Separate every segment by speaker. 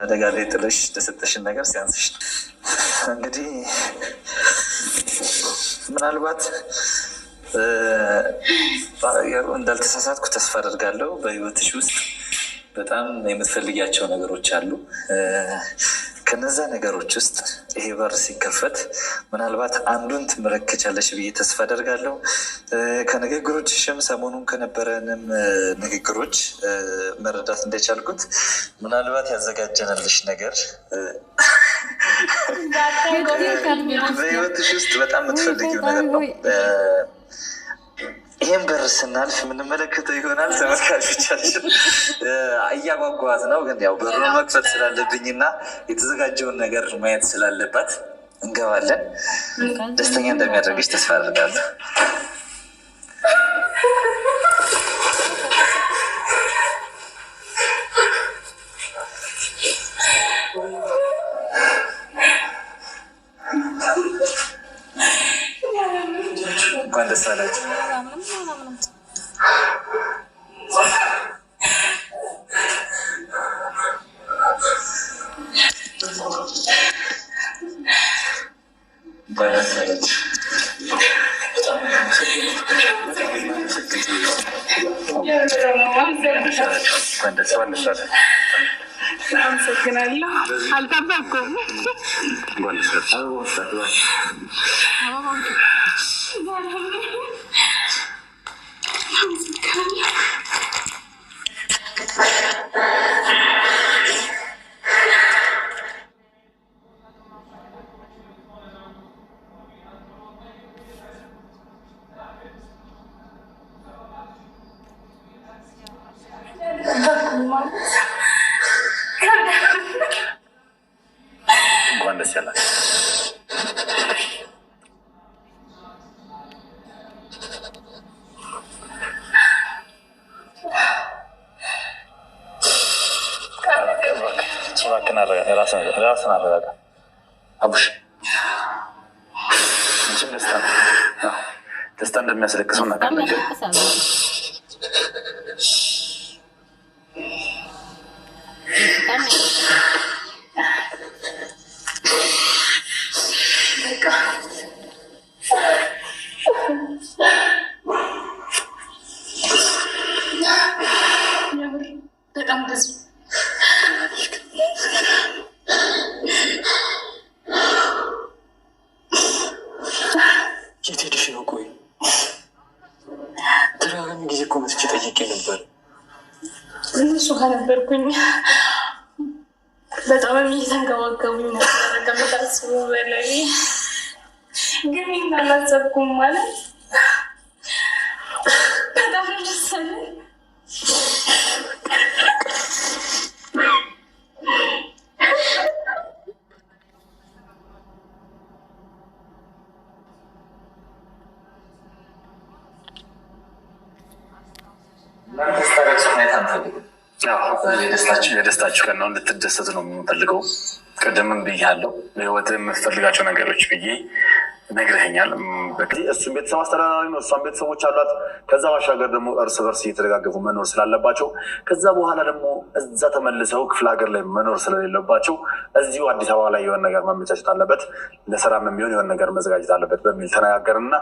Speaker 1: አደጋ ላይ ጥለሽ ለሰጠሽን ነገር ሲያንስሽ እንግዲህ ምናልባት እንዳልተሳሳትኩ ተስፋ አደርጋለሁ። በህይወትሽ ውስጥ በጣም የምትፈልጊያቸው ነገሮች አሉ። ከነዛ ነገሮች ውስጥ ይሄ በር ሲከፈት ምናልባት አንዱን ትመለከቻለሽ ብዬ ተስፋ አደርጋለሁ። ከንግግሮችሽም ሰሞኑን ከነበረንም ንግግሮች መረዳት እንደቻልኩት ምናልባት ያዘጋጀንልሽ ነገር በህይወትሽ ውስጥ በጣም የምትፈልጊው ነገር ነው። ይህም በር ስናልፍ የምንመለከተው ይሆናል። ተመልካቾቻችን እያጓጓት ነው፣ ግን ያው በሩ መክፈት ስላለብኝና የተዘጋጀውን ነገር ማየት ስላለባት እንገባለን። ደስተኛ እንደሚያደርግሽ ተስፋ አድርጋለሁ። እንኳን ደስ አላችሁ።
Speaker 2: አመሰግናለሁ። አልጠበኩም።
Speaker 1: እንኳን ደስ ያላችሁ። ራስን አረጋጋ አቡሽ። ደስታ እንደሚያስለቅሰው እናውቃለን።
Speaker 2: በጣም ብዙ
Speaker 1: የት ሄድሽ ነው? ቆይ ተደጋጋሚ ጊዜ እኮ መስቼ ጠይቄ ነበር።
Speaker 2: እነሱ ጋር ነበርኩኝ። በጣም እየተንከባከቡኝ ነበር። ከምታስቡ በላይ ግን አላሰብኩም። ማለት በጣም ደስ አለኝ።
Speaker 1: የደስታችሁ ቀን ነው። እንድትደሰት ነው የምንፈልገው። ቅድምም ብያለሁ፣ በህይወት የምትፈልጋቸው ነገሮች ብዬ ነግረኸኛል። እሱም ቤተሰብ አስተዳዳሪ ነው፣ እሷም ቤተሰቦች አሏት። ከዛ ባሻገር ደግሞ እርስ በርስ እየተደጋገፉ መኖር ስላለባቸው፣ ከዛ በኋላ ደግሞ እዛ ተመልሰው ክፍለ ሀገር ላይ መኖር ስለሌለባቸው እዚሁ አዲስ አበባ ላይ የሆነ ነገር ማመቻቸት አለበት፣ ለስራም የሚሆን የሆነ ነገር መዘጋጀት አለበት በሚል ተነጋገርና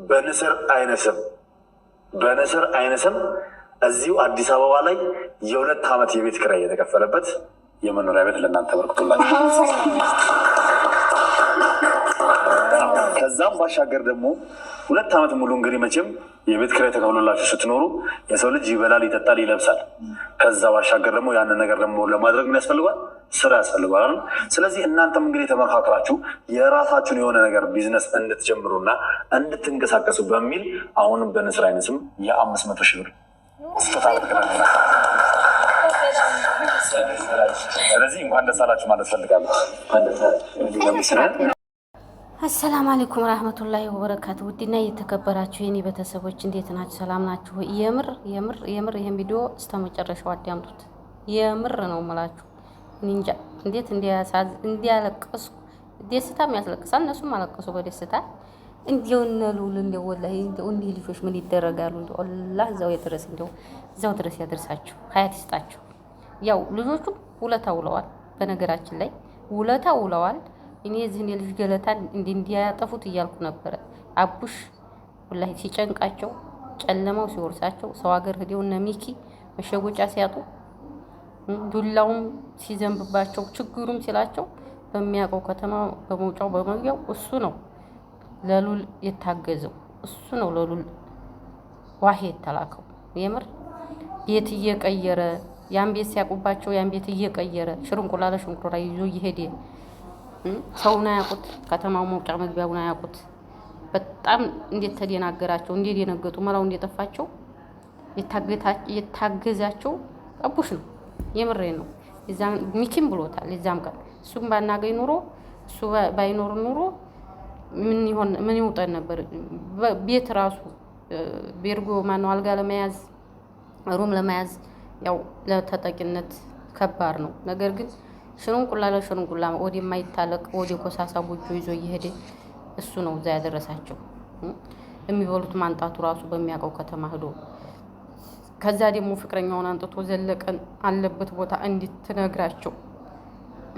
Speaker 1: በንስር አይነ ስም እዚሁ አዲስ አበባ ላይ የ2 ዓመት የቤት ኪራይ የተከፈለበት የመኖሪያ ቤት ለእናንተ በርክቶላችሁ፣ ከዛም ባሻገር ደግሞ 2 ዓመት ሙሉ እንግዲህ መቼም የቤት ኪራይ ተከፍሎላችሁ ስትኖሩ የሰው ልጅ ይበላል፣ ይጠጣል፣ ይለብሳል። ከዛ ባሻገር ደግሞ ያንን ነገር ደግሞ ለማድረግ ምን ያስፈልጓል? ስራ ያስፈልጓል። ስለዚህ እናንተም እንግዲህ ተመካክራችሁ የራሳችሁን የሆነ ነገር ቢዝነስ እንድትጀምሩና እንድትንቀሳቀሱ በሚል አሁንም በንስር አይነ ስም የ500 ሺህ ብር ስለዚህ እንኳን ደስ አላችሁ ማለት ፈልጋለሁ።
Speaker 3: አሰላሙ አለይኩም ረህመቱላሂ ወበረካቱ። ውድና እየተከበራችሁ የኔ ቤተሰቦች እንዴት ናችሁ? ሰላም ናችሁ? የምር ይሄን ቪዲዮ እስከ መጨረሻው አዳምጡት። የምር ነው የምላችሁ። እንጃ እንዴት እንዲያለቅሱ ደስታም ያስለቅሳል። እነሱም አለቀሱ በደስታ እንዲው ነሉል እንዲው ወላሂ እንዲው እንዲህ ልጆች ምን ይደረጋሉ? እንዲው አላህ እዛው ድረስ ያደርሳችሁ፣ ሀያት ይስጣችሁ። ያው ልጆቹ ውለታ ውለዋል። በነገራችን ላይ ውለታ ውለዋል። እኔ እዚህን የልጅ ገለታን እንዲያጠፉት እያልኩ ነበረ። አቡሽ ወላሂ ሲጨንቃቸው ጨለማው ሲወርሳቸው ሰው ሀገር ሄደው እነ ሚኪ መሸጎጫ ሲያጡ ዱላውም ሲዘንብባቸው ችግሩም ሲላቸው በሚያውቀው ከተማ በመውጫው በመግቢያው እሱ ነው ለሉል የታገዘው። እሱ ነው ለሉል ዋሄ የተላከው። የምር ቤት እየቀየረ ያን ቤት ሲያውቁባቸው ያን ቤት እየቀየረ ሽርንቁላ ለሽንቁራ ይዞ እየሄደ ሰውን አያውቁት፣ ከተማው መውጫ መግቢያውን አያውቁት። በጣም እንዴት ተደናገራቸው፣ እንዴት የነገጡ መላው እንደጠፋቸው የታገዛቸው አቡሽ ነው። የምሬ ነው። እዛም ሚኪም ብሎታል። እዛም ቀን እሱም ባናገኝ ኑሮ እሱ ባይኖር ኑሮ ምን ይውጠን ነበር? ቤት ራሱ ቤርጎ ማነው አልጋ ለመያዝ ሩም ለመያዝ ያው ለተጠቂነት ከባድ ነው። ነገር ግን ሽርንቁላ ለሽርንቁላ ወደ የማይታለቅ ወደ ኮሳሳ ቦጆ ይዞ እየሄደ እሱ ነው እዛ ያደረሳቸው። የሚበሉት ማንጣቱ ራሱ በሚያውቀው ከተማ ሄዶ ከዛ ደግሞ ፍቅረኛውን አንጥቶ ዘለቀን አለበት ቦታ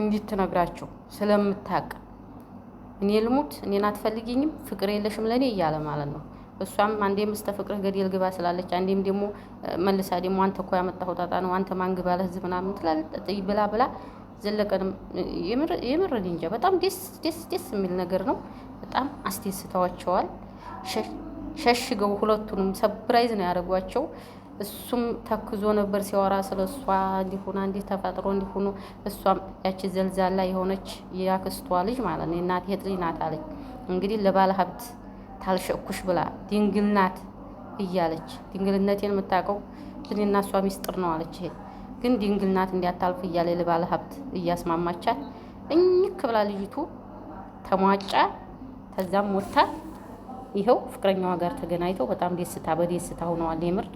Speaker 3: እንድትነግራቸው ስለምታውቅ እኔ ልሙት እኔን አትፈልጊኝም ፍቅር የለሽም ለኔ እያለ ማለት ነው። እሷም አንዴም እስተ ፍቅር ገደል ግባ ስላለች አንዴም ደግሞ መልሳ ደግሞ አንተ እኮ ያመጣኸው ጣጣ ነው አንተ ማን ግባ ለህዝብ ምናምን ትላለች ብላ ዘለቀንም የምር እንጃ በጣም ደስ የሚል ነገር ነው። በጣም አስደስተዋቸዋል። ሸሽገው ሁለቱንም ሰፕራይዝ ነው ያደረጓቸው። እሱም ተክዞ ነበር ሲያወራ ስለሷ እንዲሆና እንዲህ ተፈጥሮ እንዲሆኑ እሷም ያቺ ዘልዛላ የሆነች ያክስቷ ልጅ ማለት ነው እናት የት ልጅ ናት አለች። እንግዲህ ለባለ ሀብት ታልሸኩሽ ብላ ድንግል ናት እያለች ድንግልነቴን የምታውቀው እኔና እሷ ሚስጥር ነው አለች። ይሄ ግን ድንግል ናት እንዲያታልፍ እያለ ለባለ ሀብት እያስማማቻት እኝክ ብላ ልጅቱ ተሟጫ ተዛም ወጣ። ይኸው ፍቅረኛዋ ጋር ተገናኝተው በጣም በደስታ ሆነዋል። የምር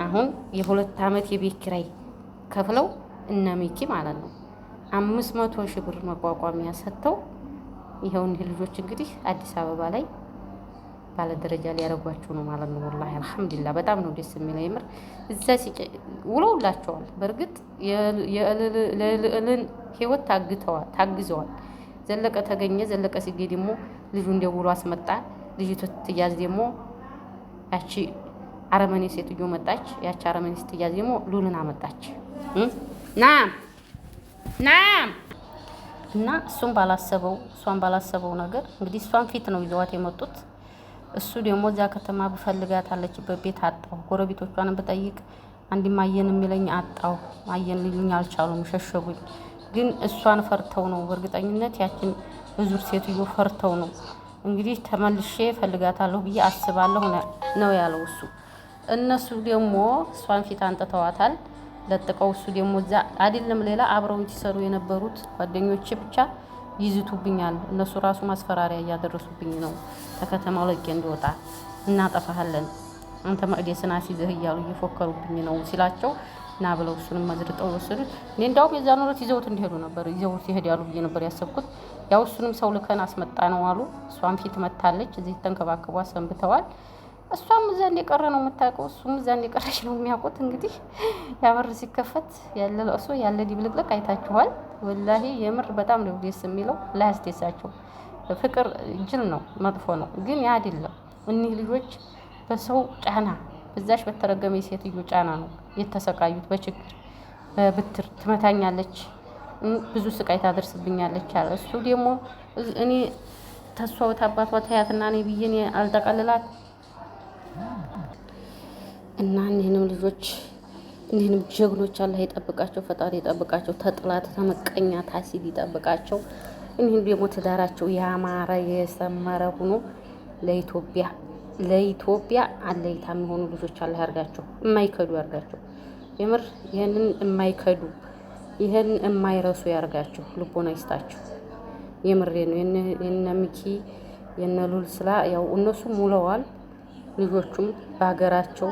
Speaker 3: አሁን የ2 ዓመት የቤት ኪራይ ከፍለው እነ ሚኪ ማለት ነው 500,000 ብር መቋቋሚያ ሰጥተው ይኸው እኒህ ልጆች እንግዲህ አዲስ አበባ ላይ ባለ ደረጃ ሊያረጓቸው ነው ማለት ነው። ወላሂ አልሐምዱሊላህ በጣም ነው ደስ የሚለው። የምር እዛ ውለውላቸዋል። በእርግጥ የልዕልን ህይወት ታግዘዋል። ዘለቀ ተገኘ። ዘለቀ ሲገኝ ደግሞ ልጁ እንደውሎ አስመጣ። ልጅቱ ትያዝ ደግሞ ያቺ አረመኔ ሴትዮ መጣች። ያቺ አረመኔ ስትያዝ ደግሞ ሉልን አመጣች። ናም እና እሷን ባላሰበው ነገር እንግዲህ እሷን ፊት ነው ይዘዋት የመጡት። እሱ ደግሞ እዛ ከተማ ብፈልጋት አለችበት ቤት አጣሁ። ጎረቤቶቿን ብጠይቅ አንድም አየን የሚለኝ አጣሁ። አየን ሊሉኝ አልቻሉም፣ ሸሸጉኝ። ግን እሷን ፈርተው ነው በእርግጠኝነት ያችን ብዙር ሴትዮ ፈርተው ነው እንግዲህ ተመልሼ ፈልጋታለሁ ብዬ አስባለሁ ነው ያለው እሱ። እነሱ ደግሞ እሷን ፊት አንጥተዋታል ለጥቀው። እሱ ደግሞ እዛ አይደለም ሌላ አብረው ሲሰሩ የነበሩት ጓደኞቼ ብቻ ይዝቱብኛል። እነሱ ራሱ ማስፈራሪያ እያደረሱብኝ ነው። ከከተማው ለቄ እንዲወጣ እናጠፋሃለን፣ አንተ መቅደስና ሲዘህ እያሉ እየፎከሩብኝ ነው ሲላቸው እና ብለው እሱንም መዝርጠው ወሰዱት። እኔ እንዳውም የዛን ወረት ይዘውት እንዲሄዱ ነበር ይዘውት ይሄዳሉ ብዬ ነበር ያሰብኩት። ያው እሱንም ሰው ልከን አስመጣ ነው አሉ። እሷም ፊት መታለች። እዚህ ተንከባከቧ ሰንብተዋል። እሷም እዛ እንደቀረ ነው የምታውቀው፣ እሱም እዛ እንደቀረች ነው የሚያውቁት። እንግዲህ ያበር ሲከፈት ያለ ለእሱ ያለ ዲብልቅልቅ አይታችኋል። ወላሂ የምር በጣም ነው ደስ የሚለው። ላያስደሳቸው ፍቅር ጅል ነው መጥፎ ነው፣ ግን ያ አይደለም። እኒህ ልጆች በሰው ጫና በዛሽ በተረገመ ሴትዮ ጫና ነው የተሰቃዩት። በችግር በብትር ትመታኛለች፣ ብዙ ስቃይ ታደርስብኛለች አለ። እሱ ደግሞ እኔ ተሷው ታባቷ ታያትና እኔ ብዬ አልጠቀልላት እና እኒህንም ልጆች እኒህንም ጀግኖች አላህ ይጠብቃቸው፣ ፈጣሪ ይጠብቃቸው፣ ተጥላት ተመቀኛ ታሲድ ይጠብቃቸው። እኒህም ደግሞ ትዳራቸው ያማረ የሰመረ ሆኖ ለኢትዮጵያ አለይታ የሚሆኑ ልጆች አላህ ያርጋቸው፣ የማይከዱ ያርጋቸው። የምር ይሄንን የማይከዱ ይሄን የማይረሱ ያርጋቸው፣ ልቦና ይስጣቸው። የምሬ ነው። የነ ሚኪ የነ ሉል ስላ ያው እነሱም ውለዋል። ልጆቹም በሀገራቸው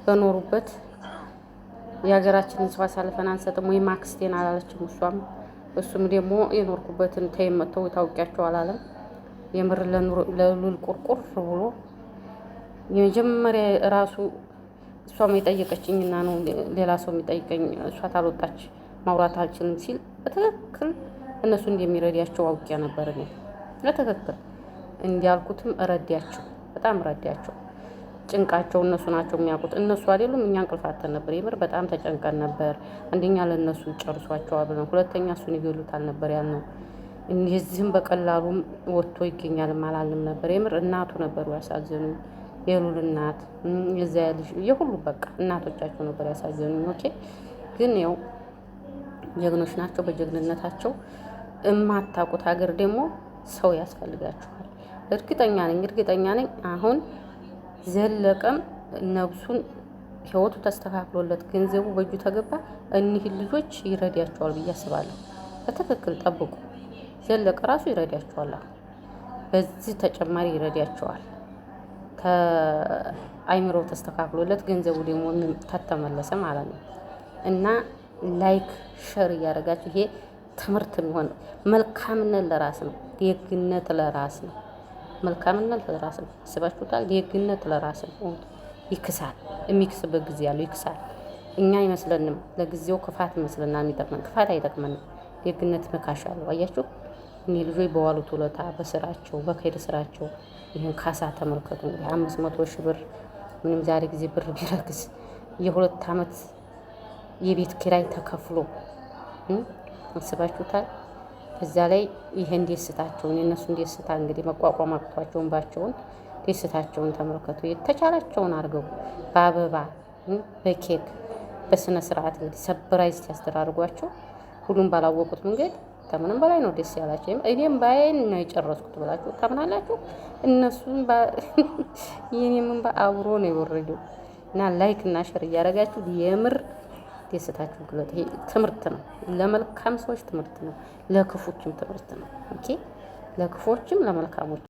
Speaker 3: በኖሩበት የሀገራችንን ሰው አሳልፈን አንሰጥም ወይ ማክስቴን አላለችም እሱም ደግሞ የኖርኩበትን ተይመተው ታውቂያቸው አላለም። የምር ለሉል ቁርቁር ብሎ የመጀመሪያ ራሱ እሷም የጠየቀችኝና ነው ሌላ ሰው የሚጠይቀኝ እሷ ታልወጣች ማውራት አልችልም ሲል በትክክል እነሱ እንደሚረዳቸው አውቄ ነበር እኔ በትክክል እንዲያልኩትም ረዳቸው፣ በጣም ረዳቸው። ጭንቃቸው እነሱ ናቸው የሚያውቁት፣ እነሱ አይደሉም። እኛ እንቅልፋተን ነበር፣ የምር በጣም ተጨንቀን ነበር። አንደኛ ለእነሱ ጨርሷቸዋል ብለን፣ ሁለተኛ እሱን ይገሉታል ነበር ያልነው። እዚህም በቀላሉም ወጥቶ ይገኛል አላልንም ነበር። የምር እናቱ ነበሩ ያሳዘኑ፣ የሉል እናት የዛ ልጅ የሁሉ በቃ እናቶቻቸው ነበር ያሳዘኑ። ኦኬ ግን ያው ጀግኖች ናቸው። በጀግንነታቸው የማታውቁት ሀገር ደግሞ ሰው ያስፈልጋቸዋል። እርግጠኛ ነኝ አሁን ዘለቀም ነብሱን ህይወቱ ተስተካክሎለት ገንዘቡ በእጁ ተገባ እኒህን ልጆች ይረዳቸዋል ብዬ አስባለሁ። በትክክል ጠብቁ። ዘለቀ ራሱ ይረዳቸዋል። በዚህ ተጨማሪ ይረዳቸዋል። ከአይምሮ ተስተካክሎለት ገንዘቡ ደግሞ ተተመለሰ ማለት ነው። እና ላይክ ሸር እያደረጋችሁ ይሄ ትምህርት የሚሆን መልካምነት ለራስ ነው። ደግነት ለራስ ነው። መልካምነት ለራስ ነው። አስባችሁታል? ደግነት ለራስ ነው። ይክሳል። የሚክስበት ጊዜ ያለው ይክሳል። እኛ አይመስለንም። ለጊዜው ክፋት ይመስለናል የሚጠቅመን። ክፋት አይጠቅመንም። ደግነት መካሻ አለው። አያችሁ? እኔ ልጆች በዋሉት ውለታ በስራቸው በከይድ ስራቸው ይህን ካሳ ተመልከቱ። እንግዲህ 500 ሺህ ብር ምንም ዛሬ ጊዜ ብር ቢረክስ የ2 ዓመት የቤት ኪራይ ተከፍሎ አስባችሁታል? በዛ ላይ ይሄን ደስታቸውን የነሱን ደስታ እንግዲህ መቋቋም አቅቷቸውን ባቸውን ደስታቸውን ተመልከቱ። የተቻላቸውን አድርገው በአበባ በኬክ በስነ ስርዓት እንግዲህ ሰብራይዝ ያስተዳርጓቸው። ሁሉም ባላወቁት መንገድ ከምንም በላይ ነው ደስ ያላቸው። እኔም ባይን ነው የጨረስኩት ብላችሁ ታምናላችሁ? እነሱን የኔም አብሮ ነው የወረደው። እና ላይክ እና ሼር እያደረጋችሁ የምር ደስታችሁ ግለጡ። ይሄ ትምህርት ነው፣ ለመልካም ሰዎች ትምህርት ነው፣ ለክፉችም ትምህርት ነው። ኦኬ ለክፉችም ለመልካሞች